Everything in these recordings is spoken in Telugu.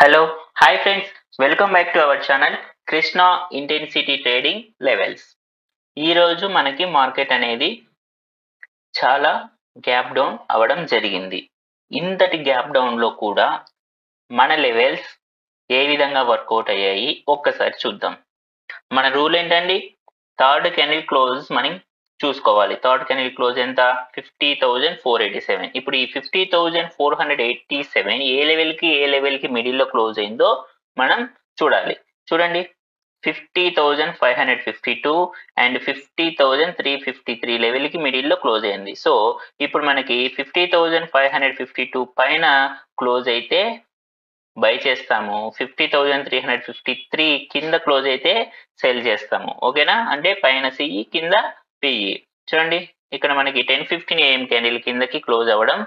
Hello hi friends, welcome back to our channel Krishna intensity trading levels. ఈరోజు మనకి మార్కెట్ అనేది చాలా గ్యాప్ డౌన్ అవ్వడం జరిగింది. ఇంతటి గ్యాప్ డౌన్లో కూడా మన లెవెల్స్ ఏ విధంగా వర్కౌట్ అయ్యాయి ఒక్కసారి చూద్దాం. మన రూల్ ఏంటండి? థర్డ్ కెనిల్ క్లోజ్ మనం చూసుకోవాలి. థర్డ్ కెనిల్ క్లోజ్ ఎంత? 50,487. ఇప్పుడు ఈ 50,487 ఏ లెవెల్కి మిడిల్లో క్లోజ్ అయిందో మనం చూడాలి. చూడండి, 50,552 అండ్ 50,353 లెవెల్కి మిడిల్లో క్లోజ్ అయింది. సో ఇప్పుడు మనకి 50,552 పైన క్లోజ్ అయితే బై చేస్తాము, 50,353 కింద క్లోజ్ అయితే సెల్ చేస్తాము. ఓకేనా? అంటే పైన సిఈ కింద పిఈ. చూడండి, ఇక్కడ మనకి 10:15 AM క్యాండిల్ కిందకి క్లోజ్ అవ్వడం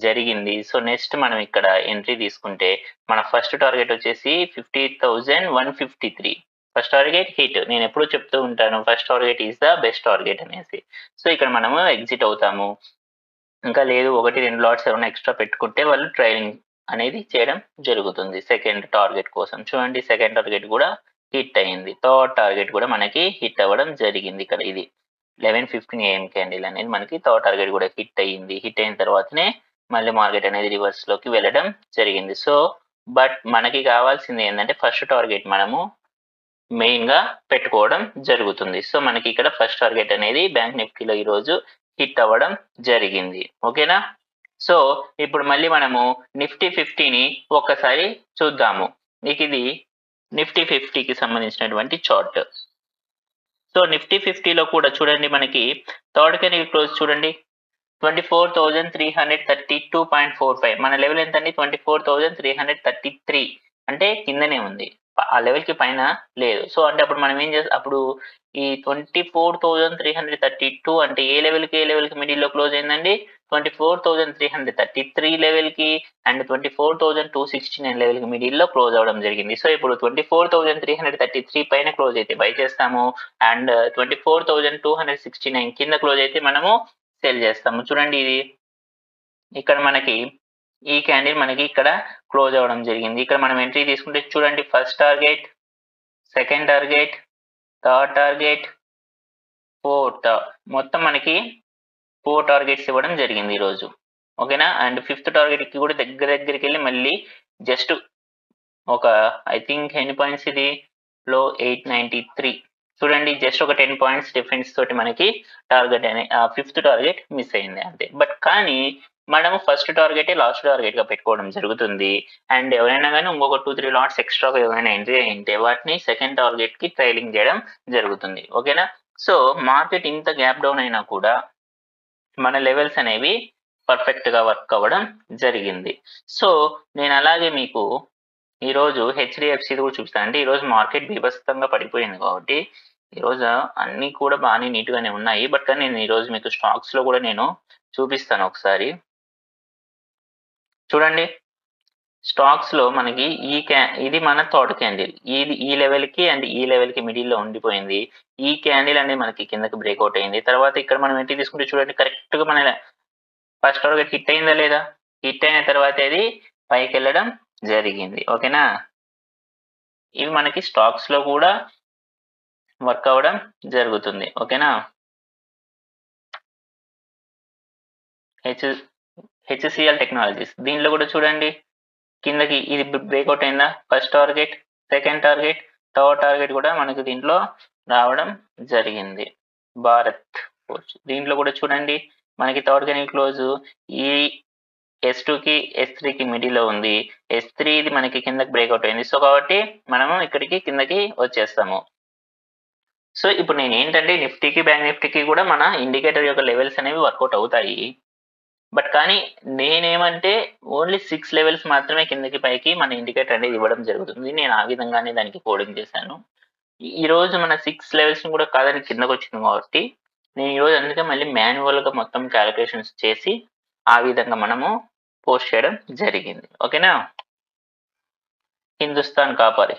జరిగింది. సో నెక్స్ట్ మనం ఇక్కడ ఎంట్రీ తీసుకుంటే మన ఫస్ట్ టార్గెట్ వచ్చేసి 50,153. First target hit. నేను ఎప్పుడూ చెప్తూ ఉంటాను, first target is the best target అనేసి. సో ఇక్కడ మనము ఎగ్జిట్ అవుతాము. ఇంకా లేదు, 1-2 లాట్స్ ఏమైనా ఎక్స్ట్రా పెట్టుకుంటే వాళ్ళు ట్రైలింగ్ అనేది చేయడం జరుగుతుంది సెకండ్ టార్గెట్ కోసం. చూడండి, సెకండ్ టార్గెట్ కూడా హిట్ అయింది. థర్డ్ టార్గెట్ కూడా మనకి హిట్ అవ్వడం జరిగింది. ఇక్కడ ఇది 11:15 AM క్యాండిల్ అనేది మనకి థర్డ్ టార్గెట్ కూడా హిట్ అయ్యింది. హిట్ అయిన తర్వాతనే మళ్ళీ మార్కెట్ అనేది రివర్స్ లోకి వెళ్ళడం జరిగింది. సో బట్ మనకి కావాల్సింది ఏంటంటే ఫస్ట్ టార్గెట్ మనము మెయిన్ గా పెట్టుకోవడం జరుగుతుంది. సో మనకి ఇక్కడ ఫస్ట్ టార్గెట్ అనేది బ్యాంక్ నిఫ్టీలో ఈరోజు హిట్ అవ్వడం జరిగింది. ఓకేనా? సో ఇప్పుడు మళ్ళీ మనము నిఫ్టీ 50ని ఒక్కసారి చూద్దాము. మీకు ఇది నిఫ్టీ 50కి సంబంధించినటువంటి చార్ట్. సో నిఫ్టీ 50లో కూడా చూడండి, మనకి థర్డ్ కెనిల్ క్లోజ్ చూడండి, 24,332.45. మన లెవెల్ ఎంత అండి? 24,333. అంటే కిందనే ఉంది, ఆ లెవెల్ కి పైన లేదు. సో అంటే అప్పుడు మనం ఏం చేస్తాం? అప్పుడు ఈ 24,332 అంటే ఏ లెవెల్ కి మిడిల్లో క్లోజ్ అయిందండి? 24,333 లెవెల్ కి అండ్ 24,269 లెవెల్ కి మిడిల్లో క్లోజ్ అవ్వడం జరిగింది. సో ఇప్పుడు 24,333 పైన క్లోజ్ అయితే బై చేస్తాము అండ్ 24,269 కింద క్లోజ్ అయితే మనము సెల్ చేస్తాము. చూడండి, ఇది ఇక్కడ మనకి ఈ క్యాండిల్ మనకి ఇక్కడ క్లోజ్ అవ్వడం జరిగింది. ఇక్కడ మనం ఎంట్రీ తీసుకుంటే చూడండి, first target, second target, third target, fourth, మొత్తం మనకి 4 టార్గెట్స్ ఇవ్వడం జరిగింది ఈరోజు. ఓకేనా? అండ్ ఫిఫ్త్ టార్గెట్ కి కూడా దగ్గరికి వెళ్ళి మళ్ళీ జస్ట్ ఒక ఐ థింక్ ఎన్ని పాయింట్స్ ఇది లో 893. చూడండి, జస్ట్ ఒక 10 పాయింట్స్ డిఫరెన్స్ తోటి మనకి టార్గెట్ అనే ఫిఫ్త్ టార్గెట్ మిస్ అయింది అంతే. బట్ కానీ మనము ఫస్ట్ టార్గెట్ లాస్ట్ టార్గెట్ గా పెట్టుకోవడం జరుగుతుంది. అండ్ ఎవరైనా కానీ ఇంకొక 2-3 లాట్స్ ఎక్స్ట్రాగా ఎవరైనా ఎంట్రీ అయింటే వాటిని సెకండ్ టార్గెట్ కి ట్రైలింగ్ చేయడం జరుగుతుంది. ఓకేనా? సో మార్కెట్ ఇంత గ్యాప్ డౌన్ అయినా కూడా మన లెవెల్స్ అనేవి పర్ఫెక్ట్ గా వర్క్ అవ్వడం జరిగింది. సో నేను అలాగే మీకు ఈరోజు హెచ్డిఎఫ్సి కూడా చూపిస్తాను. అంటే ఈరోజు మార్కెట్ బీభత్సంగా పడిపోయింది కాబట్టి ఈరోజు అన్ని కూడా బాగానే నీట్ గానే ఉన్నాయి. బట్ కానీ నేను ఈరోజు మీకు స్టాక్స్ లో కూడా నేను చూపిస్తాను ఒకసారి. చూడండి, స్టాక్స్ లో మనకి ఇది మన థర్డ్ క్యాండిల్, ఇది ఈ లెవెల్ కి అండ్ ఈ లెవెల్ కి మిడిల్ లో ఉండిపోయింది. ఈ క్యాండిల్ అనేది మనకి కిందకి బ్రేక్అవుట్ అయింది. తర్వాత ఇక్కడ మనం ఎంట్రీ తీసుకుంటే చూడండి, కరెక్ట్ గా మన ఫస్ట్ టార్గెట్ హిట్ అయిందా లేదా? హిట్ అయిన తర్వాత అది పైకి వెళ్ళడం జరిగింది. ఓకేనా? ఇవి మనకి స్టాక్స్ లో కూడా వర్క్ అవ్వడం జరుగుతుంది. ఓకేనా? హెచ్సిఎల్ టెక్నాలజీస్, దీనిలో కూడా చూడండి, కిందకి ఇది బ్రేక్అవుట్ అయిందా? First target, second target, third target కూడా మనకి దీంట్లో రావడం జరిగింది. భారత్ ఫోర్జ్, దీంట్లో కూడా చూడండి, మనకి థర్డ్ కెనిల్ క్లోజ్ ఈ S2 కి S3 కి మిడిల్లో ఉంది. S3 ఇది మనకి కిందకి బ్రేక్అవుట్ అయింది. సో కాబట్టి మనము ఇక్కడికి కిందకి వచ్చేస్తాము. సో ఇప్పుడు నేను ఏంటంటే నిఫ్టీకి బ్యాంక్ నిఫ్టీకి కూడా మన ఇండికేటర్ యొక్క లెవెల్స్ అనేవి వర్కౌట్ అవుతాయి. బట్ కానీ నేనేమంటే ఓన్లీ 6 లెవెల్స్ మాత్రమే కిందకి పైకి మన ఇండికేటర్ అనేది ఇవ్వడం జరుగుతుంది. నేను ఆ విధంగానే దానికి కోడింగ్ చేశాను. ఈ రోజు మన 6 లెవెల్స్ కూడా కాదని కిందకు వచ్చింది కాబట్టి నేను ఈరోజు అందుకే మళ్ళీ మాన్యువల్ గా మొత్తం క్యాలిక్యులేషన్స్ చేసి ఆ విధంగా మనము పోస్ట్ చేయడం జరిగింది. ఓకేనా? హిందుస్థాన్ కాపర్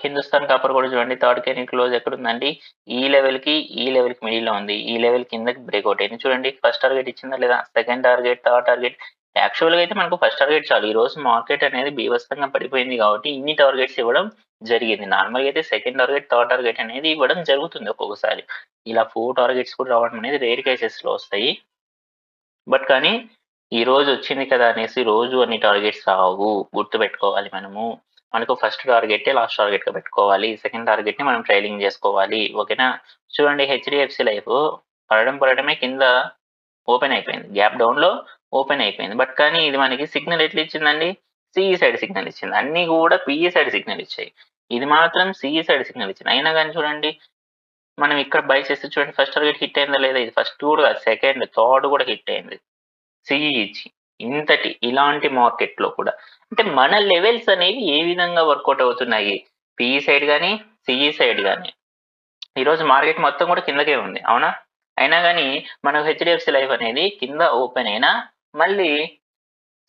కూడా చూడండి, థర్డ్ కెనిల్ క్లోజ్ ఎక్కడ ఉందండి? ఈ లెవెల్ కి మిడిల్ లో ఉంది. ఈ లెవెల్ కిందకి బ్రేక్అవుట్ అయింది. చూడండి, ఫస్ట్ టార్గెట్ ఇచ్చిందా లేదా? సెకండ్ టార్గెట్, థర్డ్ టార్గెట్, యాక్చువల్‌గా అయితే మనకు ఫస్ట్ టార్గెట్ చాలు. ఈరోజు మార్కెట్ అనేది బీభత్సంగా పడిపోయింది కాబట్టి ఇన్ని టార్గెట్స్ ఇవ్వడం జరిగింది. నార్మల్‌గా అయితే సెకండ్ టార్గెట్, థర్డ్ టార్గెట్ అనేది ఇవ్వడం జరుగుతుంది ఒక్కొక్కసారి. ఇలా 4 టార్గెట్స్ కూడా రావడం అనేది రేర్ కేసెస్‌లో వస్తాయి. బట్ కానీ ఈరోజు వచ్చింది కదా అనేసి రోజు అన్ని టార్గెట్స్ రావు. గుర్తుపెట్టుకోవాలి మనము. మనకు ఫస్ట్ టార్గెట్టే లాస్ట్ టార్గెట్‌గా పెట్టుకోవాలి. సెకండ్ టార్గెట్‌ని మనం ట్రైలింగ్ చేసుకోవాలి. ఓకేనా? చూడండి హెచ్‌డీఎఫ్‌సీ లైఫ్ పడడమే కింద ఓపెన్ అయిపోయింది. గ్యాప్ డౌన్‌లో ఓపెన్ అయిపోయింది. బట్ కానీ ఇది మనకి సిగ్నల్ ఎట్లా ఇచ్చిందండి? సీఈ సైడ్ సిగ్నల్ ఇచ్చింది. అన్నీ కూడా పీఈ సైడ్ సిగ్నల్ ఇచ్చాయి. ఇది మాత్రం సీఈ సైడ్ సిగ్నల్ ఇచ్చింది. అయినా గాని చూడండి మనం ఇక్కడ బై చేస్తే చూడండి ఫస్ట్ టార్గెట్ హిట్ అయిందా లేదా? ఇది ఫస్ట్ కూడా కాదు సెకండ్, థర్డ్ కూడా హిట్ అయింది. సీఈ ఇచ్చి. ఇలాంటి మార్కెట్‌లో కూడా. అంటే మన లెవెల్స్ అనేవి ఏ విధంగా వర్కౌట్ అవుతున్నాయి? పీఈ సైడ్ గాని, సీఈ సైడ్ గాని. ఈరోజు మార్కెట్ మొత్తం కూడా కిందకే ఉంది. అవునా? అయినా గాని మనకు హెచ్‌డీఎఫ్‌సీ లైఫ్ అనేది కింద ఓపెన్ అయినా మళ్ళీ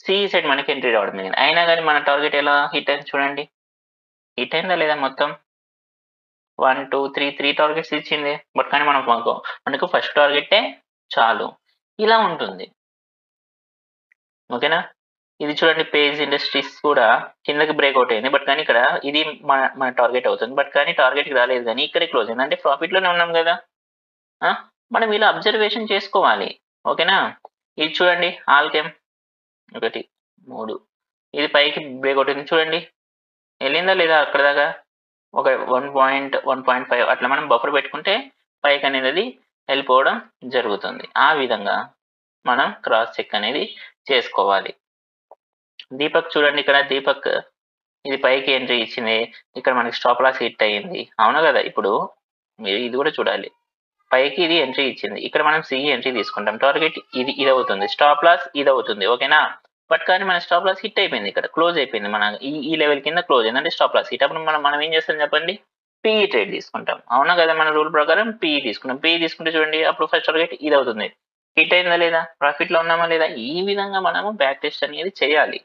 సీఈ సైడ్ మనకి ఎంట్రీ రావడం జరిగింది. అయినా గాని మన టార్గెట్ ఎలా హిట్ అయింది చూడండి. హిట్ అయిందా లేదా మొత్తం? 1, 2, 3 టార్గెట్స్ ఇచ్చింది. బట్ కానీ మనకు ఫస్ట్ టార్గెటే చాలు. ఇలా ఉంటుంది. ఓకేనా? ఇది చూడండి పేజ్ ఇండస్ట్రీస్ కూడా కిందకి బ్రేక్అవుట్ అయింది. బట్ కానీ ఇక్కడ ఇది మన టార్గెట్ అవుతుంది. బట్ కానీ టార్గెట్‌కి రాలేదు గానీ ఇక్కడే క్లోజ్ అయింది. అంటే ప్రాఫిట్‌లోనే ఉన్నాం గదా! ఆ! మనం ఇలా అబ్జర్వేషన్ చేసుకోవాలి. ఓకేనా? ఇది చూడండి ఆల్‌కెమ్ 1, 3 ఇది పైకి బ్రేక్అవుట్ అయింది చూడండి. ఎళ్ళిందా లేదా అక్కడిదాకా? ఒక 1.5 అట్లా మనం బఫర్ పెట్టుకుంటే పైకనేది అది ఎళ్ళిపోవడం జరుగుతుంది. ఆ విధంగా మనం క్రాస్ చెక్ అనేది చేసుకోవాలి. దీపక్ చూడండి ఇక్కడ దీపక్ ఇది పైకి ఎంట్రీ ఇచ్చింది. ఇక్కడ మనకి స్టాప్ లాస్ హిట్ అయింది. అవునా గదా! ఇప్పుడు మీరు ఇది కూడా చూడాలి. పైకి ఇది ఎంట్రీ ఇచ్చింది. ఇక్కడ మనం సీఈ ఎంట్రీ తీసుకుంటాం. టార్గెట్ ఇదవుతుంది. స్టాప్ లాస్ ఇదవుతుంది. ఓకేనా? బట్ కానీ మన స్టాప్ లాస్ హిట్ అయిపోయింది ఇక్కడ. క్లోజ్ అయిపోయింది. మన ఈ లెవెల్ కింద క్లోజ్ అయింది. అంటే స్టాప్ లాస్ హిట్. అప్పుడు మనం ఏం చేస్తాం చెప్పండి? పీఈ ట్రేడ్ తీసుకుంటాం. అవునా కదా! మన రూల్ ప్రకారం పీఈ తీసుకుంటాం. పీఈ తీసుకుంటే చూడండి అప్పుడు ఫస్ట్ టార్గెట్ ఇదవుతుంది. హిట్ అయిందా లేదా? ప్రాఫిట్‌లో ఉన్నామా లేదా? ఈ విధంగా మనము బ్యాక్ టెస్ట్ అనేది చేయాలి.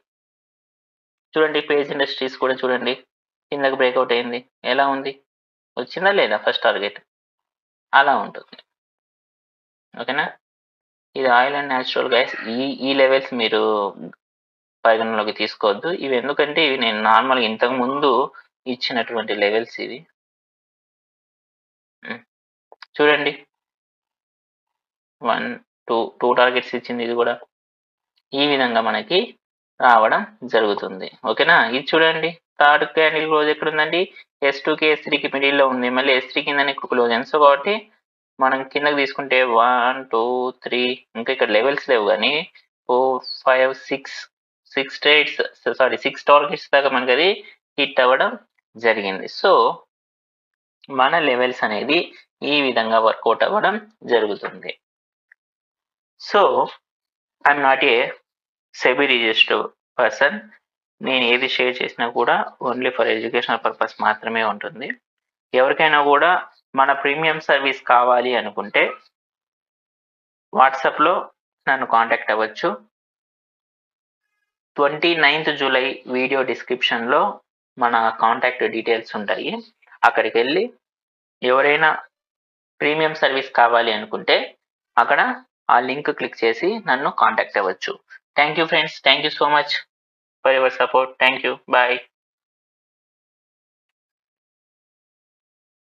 చూడండి పేజ్ ఇండస్ట్రీస్ కూడా చూడండి. కిందకి బ్రేక్అవుట్ అయింది. ఎలా ఉంది? వచ్చిందా లేదా ఫస్ట్ టార్గెట్? అలా ఉంటుంది. ఓకేనా? ఇది ఆయిల్ అండ్ న్యాచురల్ గ్యాస్ ఈ లెవెల్స్ మీరు పరిగణనలోకి తీసుకోవద్దు. ఇవి ఎందుకంటే ఇవి నేను నార్మల్‌గా ఇంతకుముందు ఇచ్చినటువంటి లెవెల్స్ ఇవి. చూడండి 1, 2 టార్గెట్స్ ఇచ్చింది ఇది గూడా. ఈ విధంగా మనకి రావడం జరుగుతుంది. ఓకేనా? ఇది చూడండి థర్డ్ క్యాండిల్ క్లోజ్ ఎక్కడుందండి? S2కి, S3కి మిడిల్‌లో ఉంది. మళ్ళీ S3 కిందనే క్లోజ్ అయింది. సో, కాబట్టి మనం కిందకి తీసుకుంటే 1, 2, 3 ఇంకా ఇక్కడ లెవెల్స్ లేవు గానీ 4, 5, 6 ట్రేడ్స్ సారీ 6 టార్గెట్స్ దాకా మనకది హిట్ అవ్వడం జరిగింది. సో, మన లెవెల్స్ అనేది ఈ విధంగా వర్కౌట్ అవ్వడం జరుగుతుంది. So, I'm not a SEBI registered person. నేను ఏది షేర్ చేసినా కూడా ఓన్లీ ఫర్ ఎడ్యుకేషనల్ పర్పస్ మాత్రమే ఉంటుంది. ఎవరికైనా కూడా మన ప్రీమియం సర్వీస్ కావాలి అనుకుంటే వాట్సాప్‌లో నన్ను కాంటాక్ట్ అవ్వచ్చు. 29th జూలై వీడియో డిస్క్రిప్షన్‌లో మన కాంటాక్ట్ డీటెయిల్స్ ఉంటాయి. అక్కడికెళ్ళి ఎవరైనా ప్రీమియం సర్వీస్ కావాలి అనుకుంటే అక్కడ ఆ లింక్ క్లిక్ చేసి నన్ను కాంటాక్ట్ అవ్వచ్చు. Thank you friends. Thank you so much for your support. Thank you. By.